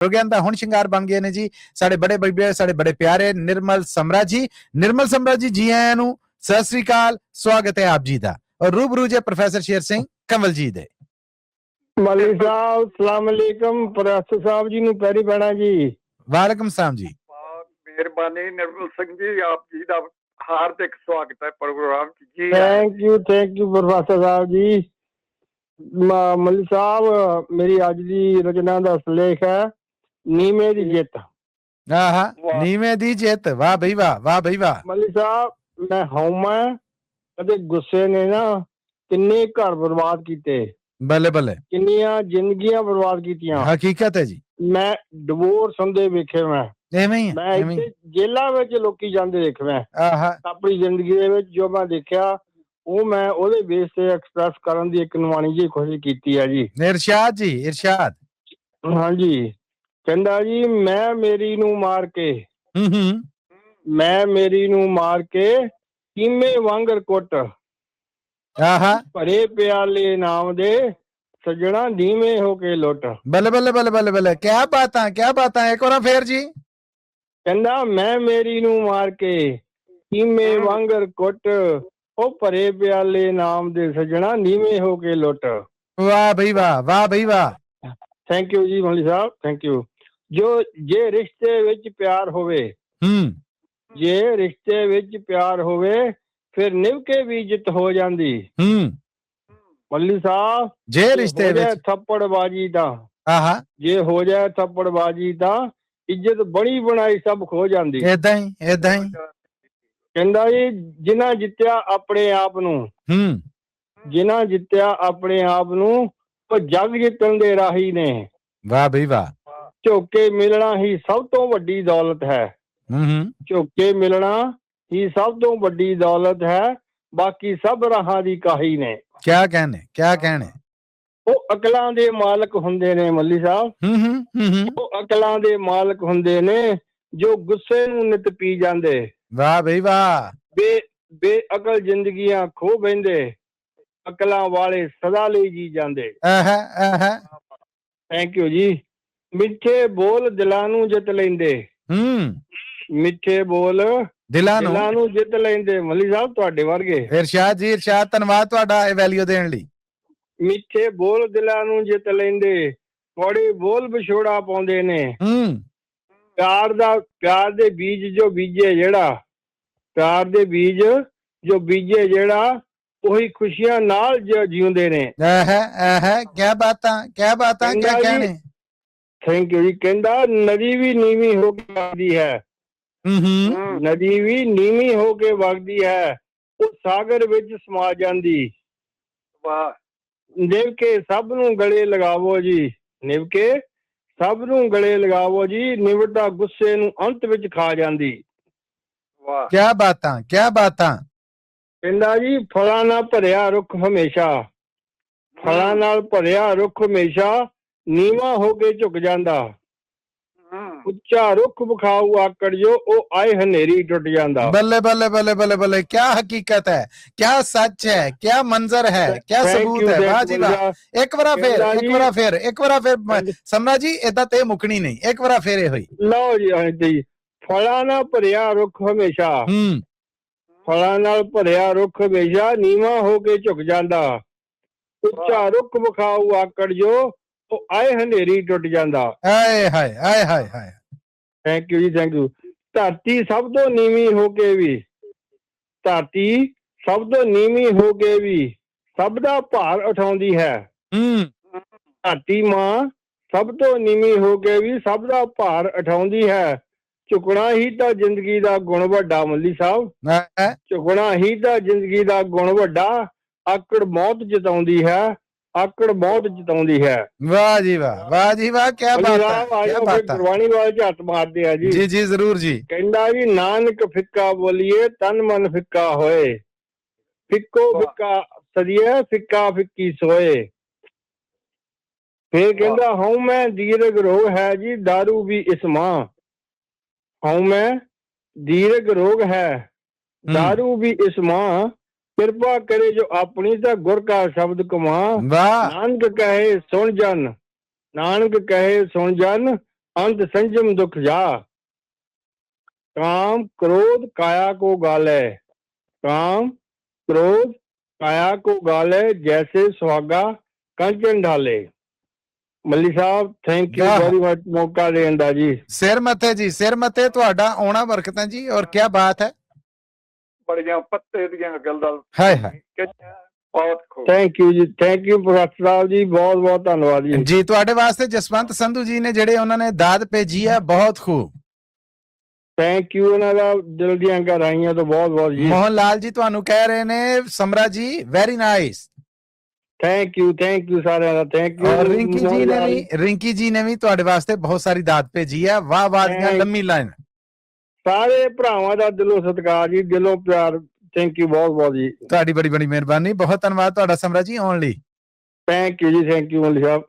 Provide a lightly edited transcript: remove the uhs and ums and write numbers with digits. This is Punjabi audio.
ਕਹਿੰਦਾ ਹੁਣ ਸ਼ਿੰਗਾਰ ਬਣ ਗਏ ਨੇ ਜੀ ਸਾਡੇ ਬੜੇ ਬੀਬੇ ਸਾਡੇ ਬੜੇ ਪਿਆਰੇ ਨਿਰਮਲ ਸਮਰਾ ਜੀ। ਨਿਰਮਲ ਸਮਰਾ ਜੀ, ਜੀ ਆਇਆਂ ਨੂੰ, ਸਤਿ ਸ੍ਰੀ ਅਕਾਲ, ਸਵਾਗਤ ਹੈ ਆਪ ਜੀ ਦਾ। ਔਰ रूबरू जे प्रोफेसर शेर सिंह कंवल जी दे। ਮੌਲਵੀ ਸਾਹਿਬ ਸਲਾਮ ਅਲੈਕਮ। ਪ੍ਰੋਫੈਸਰ ਸਾਹਿਬ ਜੀ ਨੂੰ ਪੈਰੀ ਪੈਣਾ ਜੀ। वालेकुम सलाम जी। ਮਿਹਰਬਾਨੀ ਨਿਰਮਲ ਸਿੰਘ ਜੀ, ਆਪ ਜੀ ਦਾ ਹਾਰਦਿਕ ਸਵਾਗਤ ਹੈ ਪ੍ਰੋਗਰਾਮ ਜੀ। Thank you professor Sahib ji. ਮੌਲਵੀ ਸਾਹਿਬ, ਮੇਰੀ ਅੱਜ ਦੀ ਰਚਨਾ ਦਾ ਸਿਰਲੇਖ ਹੈ ਨੀਵੇਂ ਦੀ ਜਿੱਤ। ਨੀਵੇਂ ਦੀ ਜਿੱਤ, ਵਾਹ ਬਈ ਵਾਹ, ਵਾਹ ਬਈ ਵਾਹ। ਮੌਲਵੀ ਸਾਹਿਬ, ਮੈਂ ਹਉਮੈ ਅਤੇ ਗੁੱਸੇ ਨੇ ਨਾ ਕਿੰਨੇ ਘਰ ਬਰਬਾਦ ਕੀਤੇ, ਬੱਲੇ ਬੱਲੇ, ਕਿੰਨੀਆਂ ਜ਼ਿੰਦਗੀਆਂ ਬਰਬਾਦ ਕੀਤੀਆਂ। ਹਕੀਕਤ ਹੈ ਜੀ। ਮੈਂ ਡਿਵੋਰਸ ਹੁੰਦੇ ਵੇਖੇ, ਮੈਂ ਇੱਥੇ ਜੇਲਾਂ ਵਿੱਚ ਲੋਕੀ ਜਾਂਦੇ ਦੇਖੇ ਮੈਂ ਆਪਣੀ ਜ਼ਿੰਦਗੀ ਦੇ ਵਿੱਚ। ਜੋ ਮੈਂ ਦੇਖਿਆ ਉਹ ਮੈਂ ਉਹਦੇ ਬੇਸ ਤੇ ਐਕਸਪ੍ਰੈਸ ਕਰਨ ਦੀ ਇੱਕ ਨਿਮਾਣੀ ਜਿਹੀ ਕੋਸ਼ਿਸ਼ ਕੀਤੀ ਹੈ ਜੀ। ਇਰਸ਼ਾਦ ਜੀ, ਇਰਸ਼ਾਦ। ਹਾਂਜੀ, ਕਹਿੰਦਾ ਜੀ ਮੈਂ ਮੇਰੀ ਨੂੰ ਮਾਰ ਕੇ, ਮੈਂ ਮੇਰੀ ਨੂੰ ਮਾਰ ਕੇ ਕੀਮੇ ਵਾਂਗਰ ਕੁੱਟ, ਭਰੇ ਪਿਆਲੇ ਨਾਮ ਦੇ ਸੱਜਣਾ ਨੀਵੇਂ ਹੋ ਕੇ ਲੁੱਟ। ਬੱਲੇ ਬੱਲੇ ਬੱਲੇ ਬੱਲੇ ਬੱਲੇ, ਕਿਆ ਬਾਤਾਂ, ਕਿਆ ਬਾਤਾਂ। ਇੱਕ ਵਾਰ ਫੇਰ ਜੀ। ਕਹਿੰਦਾ ਮੈਂ ਮੇਰੀ ਨੂੰ ਮਾਰ ਕੇ ਕੀਮੇ ਵਾਂਗਰ ਕੁੱਟ, ਉਹ ਭਰੇ ਪਿਆਲੇ ਨਾਮ ਦੇ ਸੱਜਣਾ ਨੀਵੇਂ ਹੋ ਕੇ ਲੁੱਟ। ਵਾਹ ਬਈ ਵਾਹ, ਵਾਹ ਬਈ ਵਾਹ। ਥੈਂਕ ਯੂ ਜੀ ਮੌਲਵੀ ਸਾਹਿਬ, ਥੈਂਕ ਯੂ। ਜੇ ਰਿਸ਼ਤੇ ਵਿੱਚ ਪਿਆਰ ਹੋਵੇ, ਜੇ ਰਿਸ਼ਤੇ ਵਿੱਚ ਪਿਆਰ ਹੋਵੇ ਫਿਰ ਨਿਭ ਕੇ ਵੀ ਇੱਜ਼ਤ ਹੋ ਜਾਂਦੀ। ਮੌਲਵੀ ਸਾਹਿਬ, ਜੇ ਰਿਸ਼ਤੇ ਵਿੱਚ ਥੱਪੜਬਾਜੀ ਤਾਂ, ਜੇ ਹੋ ਜਾਏ ਥੱਪੜਬਾਜੀ ਤਾਂ ਇੱਜ਼ਤ ਬਣੀ ਬਣਾਈ ਸਭ ਖੋ ਜਾਂਦੀ। ਏਦਾਂ ਹੀ, ਏਦਾਂ ਹੀ। ਕਹਿੰਦਾ ਜੀ ਜਿਨ੍ਹਾਂ ਜਿੱਤਿਆ ਆਪਣੇ ਆਪ ਨੂੰ, ਜਿਨ੍ਹਾਂ ਜਿੱਤਿਆ ਆਪਣੇ ਆਪ ਨੂੰ ਉਹ ਜੱਗ ਜਿੱਤਣ ਦੇ ਰਾਹੀ ਨੇ। ਵਾਹ ਬਈ ਵਾਹ। ਝੋਕੇ ਮਿਲਣਾ ਹੀ ਸਭ ਤੋਂ ਵੱਡੀ ਦੌਲਤ ਹੈ। ਝੋਕੇ ਮਿਲਣਾ ਹੀ ਸਭ ਤੋਂ ਵੱਡੀ ਦੌਲਤ ਹੈ, ਬਾਕੀ ਸਭ ਰਾਹਾਂ ਦੀ ਕਾਹੀ ਨੇ। ਕਿਆ ਕਹਿਣੇ, ਕਿਆ ਕਹਿਣੇ। ਉਹ ਅਕਲਾਂ ਦੇ ਮਾਲਕ ਹੁੰਦੇ ਨੇ ਮੌਲਵੀ ਸਾਹਿਬ, ਉਹ ਅਕਲਾਂ ਦੇ ਮਾਲਕ ਹੁੰਦੇ ਨੇ ਜੋ ਗੁੱਸੇ ਨੂੰ ਨਿਤ ਪੀ ਜਾਂਦੇ। ਵਾਹ ਬਈ ਵਾਹ। ਬੇਅਕਲ ਜ਼ਿੰਦਗੀਆਂ ਖੋ ਬਹਿੰਦੇ, ਅਕਲਾਂ ਵਾਲੇ ਸਦਾ ਲਈ ਜੀ ਜਾਂਦੇ। ਥੈਂਕ ਯੂ ਜੀ। ਮਿੱਠੇ ਬੋਲ ਦਿਲਾਂ ਨੂੰ ਜਿੱਤ ਲੈਂਦੇ, ਮਿੱਠੇ ਬੋਲ ਦਿਲਾਂ ਨੂੰ ਜਿੱਤ ਲੈਂਦੇ। ਮੌਲਵੀ ਸਾਹਿਬ ਤੁਹਾਡੇ ਵਰਗੇ। ਇਰਸ਼ਾਦ ਜੀ, ਇਰਸ਼ਾਦ, ਧੰਨਵਾਦ ਤੁਹਾਡਾ ਇਹ ਵੈਲਿਊ ਦੇਣ ਲਈ। ਮਿੱਠੇ ਬੋਲ ਦਿਲਾਂ ਨੂੰ ਜਿੱਤ ਲੈਂਦੇ, ਕੌੜੇ ਬੋਲ ਵਿਛੋੜਾ ਪਾਉਂਦੇ ਨੇ। ਪਿਆਰ ਦੇ ਬੀਜ ਜੋ ਬੀਜੇ ਜਿਹੜਾ, ਪਿਆਰ ਦੇ ਬੀਜ ਜੋ ਬੀਜੇ ਜਿਹੜਾ, ਉਹੀ ਖੁਸ਼ੀਆਂ ਨਾਲ ਜਿਉਂਦੇ ਨੇ। ਕਿਆ ਬਾਤਾਂ, ਕਿਆ ਬਾਤਾਂ, ਕਿਆ ਕਹਿਣੇ। ਥੈਂਕ ਯੂ ਜੀ। ਕਹਿੰਦਾ ਨਦੀ ਵੀ ਨੀਵੀਂ ਹੋ ਕੇ ਵਗਦੀ ਹੈ, ਨਦੀ ਵੀ ਨੀਵੀਂ ਹੋ ਕੇ ਵਗਦੀ ਹੈ, ਉਹ ਸਾਗਰ ਵਿੱਚ ਸਮਾ ਜਾਂਦੀ। ਵਾਹ। ਨਿਭ ਕੇ ਸਭ ਨੂੰ ਗਲੇ ਲਗਾਵੋ ਜੀ, ਨਿਭ ਕੇ ਸਭ ਨੂੰ ਗਲੇ ਲਗਾਵੋ ਜੀ, ਨਿਵੜਤਾ ਗੁੱਸੇ ਨੂੰ ਅੰਤ ਵਿੱਚ ਖਾ ਜਾਂਦੀ। ਵਾਹ, ਕਿਆ ਬਾਤਾਂ, ਕਿਆ ਬਾਤਾਂ। ਕਹਿੰਦਾ ਜੀ ਫਲਾਂ ਨਾਲ ਭਰਿਆ ਰੁੱਖ ਹਮੇਸ਼ਾ, ਫਲਾਂ ਨਾਲ ਭਰਿਆ ਰੁੱਖ ਹਮੇਸ਼ਾ ਨੀਵਾਂ ਹੋ ਕੇ ਝੁਕ ਜਾਂਦਾ। ਉੱਚਾ ਰੁੱਖ ਵਿਖਾਊ ਆਕੜ ਜੋ, ਉਹ ਆਏ ਹਨੇਰੀ ਟੁੱਟ ਜਾਂਦਾ। ਬੱਲੇ ਬੱਲੇ ਬੱਲੇ ਬੱਲੇ ਬੱਲੇ, क्या हकीकत है, क्या सच है, क्या मंजर है, क्या सबूत है। वाह जी वाह। एक बार फिर, एक बार फिर, एक बार फिर ਸਮਰਾ ਜੀ, ਏਦਾਂ ਤੇ ਮੁੱਕਣੀ ਨਹੀਂ। ਇੱਕ ਵਾਰ ਫੇਰ ਇਹ ਹੋਈ। ਲਓ ਜੀ। ਫਲਾਂ ਨਾਲ ਭਰਿਆ ਰੁੱਖ ਹਮੇਸ਼ਾ, ਫਲਾਂ ਨਾਲ ਭਰਿਆ ਰੁੱਖ ਹਮੇਸ਼ਾ ਨੀਵਾਂ ਹੋ ਕੇ ਝੁਕ ਜਾਂਦਾ। ਉੱਚਾ ਰੁੱਖ ਵਿਖਾਊ ਆਕੜ ਜੋ, ਉਹ ਆਏ ਹਨੇਰੀ ਟੁੱਟ ਜਾਂਦਾ। ਆਏ ਹਾਏ, ਆਏ ਹਾਏ ਹਾਏ। ਥੈਂਕ ਯੂ ਜੀ, ਥੈਂਕ ਯੂ। ਧਰਤੀ ਸਭ ਤੋਂ ਨੀਵੀਂ ਹੋ ਕੇ ਵੀ, ਧਰਤੀ ਸਭ ਤੋਂ ਨੀਵੀਂ ਹੋ ਕੇ ਵੀ ਸਭ ਦਾ ਭਾਰ ਉਠਾਉਂਦੀ ਹੈ। ਧਰਤੀ ਮਾਂ ਸਭ ਤੋਂ ਨੀਵੀਂ ਹੋ ਕੇ ਵੀ ਸਭ ਦਾ ਭਾਰ ਉਠਾਉਂਦੀ ਹੈ। ਝੁਕਣਾ ਹੀ ਤਾਂ ਜ਼ਿੰਦਗੀ ਦਾ ਗੁਣ ਵੱਡਾ। ਮੌਲਵੀ ਸਾਹਿਬ, ਝੁਕਣਾ ਹੀ ਤਾਂ ਜ਼ਿੰਦਗੀ ਦਾ ਗੁਣ ਵੱਡਾ, ਆਕੜ ਮੌਤ ਜਿਤਾਉਂਦੀ ਹੈ, ਆਕੜ ਬਹੁਤ ਜਿਤਾਉਂਦੀ ਹੈ। ਵਾਹ ਜੀ ਵਾਹ, ਵਾਹ ਜੀ ਵਾਹ, ਕਿਆ ਬਾਤ ਹੈ, ਕਿਆ ਬਾਤ ਹੈ। ਗੁਰਬਾਣੀ ਵਾਲੇ ਝੱਟ ਮਾਰਦੇ ਆ ਜੀ। ਜੀ ਜੀ ਜ਼ਰੂਰ ਜੀ। ਕਹਿੰਦਾ ਜੀ ਨਾਨਕ ਫਿੱਕਾ ਬੋਲੀਏ ਤਨ ਮਨ ਫਿੱਕਾ ਹੋਏ, ਫਿੱਕੋ ਫਿੱਕਾ ਸਦੀਏ ਫਿੱਕਾ ਫਿੱਕੀ ਸੋਏ। ਫਿਰ ਕਹਿੰਦਾ ਹਉਮੈ ਦੀਰਘ ਰੋਗ ਹੈ ਜੀ ਦਾਰੂ ਵੀ ਇਸ ਮਾਂ, ਹਉਮੈ ਦੀਰਘ ਰੋਗ ਹੈ ਦਾਰੂ ਵੀ ਇਸ ਮਾਂ, ਕਿਰਪਾ ਕਰੇ ਜੋ ਆਪਣੀ ਤਾਂ ਗੁਰ ਕਾ ਸ਼ਬਦ ਕਮਾ। ਨਾਨਕ ਕਹੇ ਸੁਣ ਜਨ, ਨਾਨਕ ਕਹੇ ਸੁਣ ਜਨ, अंत संयम दुख जा, काम क्रोध काया को गाले, काम क्रोध काया को गाले, जैसे सुहागा कंचन ढाले। मल्ली साहब थैंक यू वाह। वेरी मच मौका देਣ ਦਾ ਜੀ। ਸਿਰ ਮੱਥੇ ਜੀ, ਸਿਰ ਮੱਥੇ ਤੁਹਾਡਾ ਆਉਣਾ ਬਰਕਤਾਂ ਜੀ। ਔਰ ਕੀ ਬਾਤ ਹੈ, ਬੜੀਆਂ ਪੱਤੇ ਦੀਆਂ ਗੱਲਾਂ ਹਾਏ ਹਾਏ ਬਹੁਤ ਖੂਬ। ਥੈਂਕ ਯੂ ਜੀ, thank you professor Sahib ji, ਬਹੁਤ ਬਹੁਤ ਧੰਨਵਾਦ ਜੀ। ਜੀ ਤੁਹਾਡੇ ਵਾਸਤੇ ਜਸਵੰਤ ਸੰਧੂ ਜੀ ਨੇ ਜਿਹੜੇ ਉਹਨਾਂ ਨੇ ਦਾਦ ਭੇਜੀ ਹੈ, ਬਹੁਤ ਖੂਬ। ਥੈਂਕ ਯੂ, ਉਹਨਾਂ ਦਾ ਦਿਲ ਦੀਆਂ ਗਹਿਰਾਈਆਂ ਤੋਂ ਬਹੁਤ ਬਹੁਤ ਜੀ। ਮੋਹਨ ਲਾਲ ਜੀ ਤੁਹਾਨੂੰ ਕਹਿ ਰਹੇ ਨੇ ਸਮਰਾ ਜੀ ਵੈਰੀ ਨਾਈਸ। ਥੈਂਕ ਯੂ ਸਾਰਿਆਂ ਦਾ, ਥੈਂਕ ਯੂ। ਔਰ ਰਿੰਕੀ ਜੀ ਨੇ ਵੀ ਤੁਹਾਡੇ ਵਾਸਤੇ ਬਹੁਤ ਸਾਰੀ ਦਾਤ ਭੇਜੀ ਹੈ। ਵਾਹ ਵਾਹ ਦੀਆਂ ਲੰਮੀ ਲਾਈਨ। ਸਾਰੇ ਭਰਾਵਾਂ ਦਾ ਦਿਲੋਂ ਸਤਿਕਾਰ ਜੀ, ਦਿਲੋਂ ਪਿਆਰ। ਥੈਂਕ ਯੂ ਬਹੁਤ ਬਹੁਤ ਜੀ। ਤੁਹਾਡੀ ਬੜੀ ਬੜੀ ਮਿਹਰਬਾਨੀ, ਬਹੁਤ ਧੰਨਵਾਦ ਤੁਹਾਡਾ ਸਮਰਾ ਜੀ ਆਉਣ ਲਈ। ਥੈਂਕ ਯੂ ਜੀ, ਥੈਂਕ ਯੂ ਮੱਲੀ ਸਾਹਿਬ।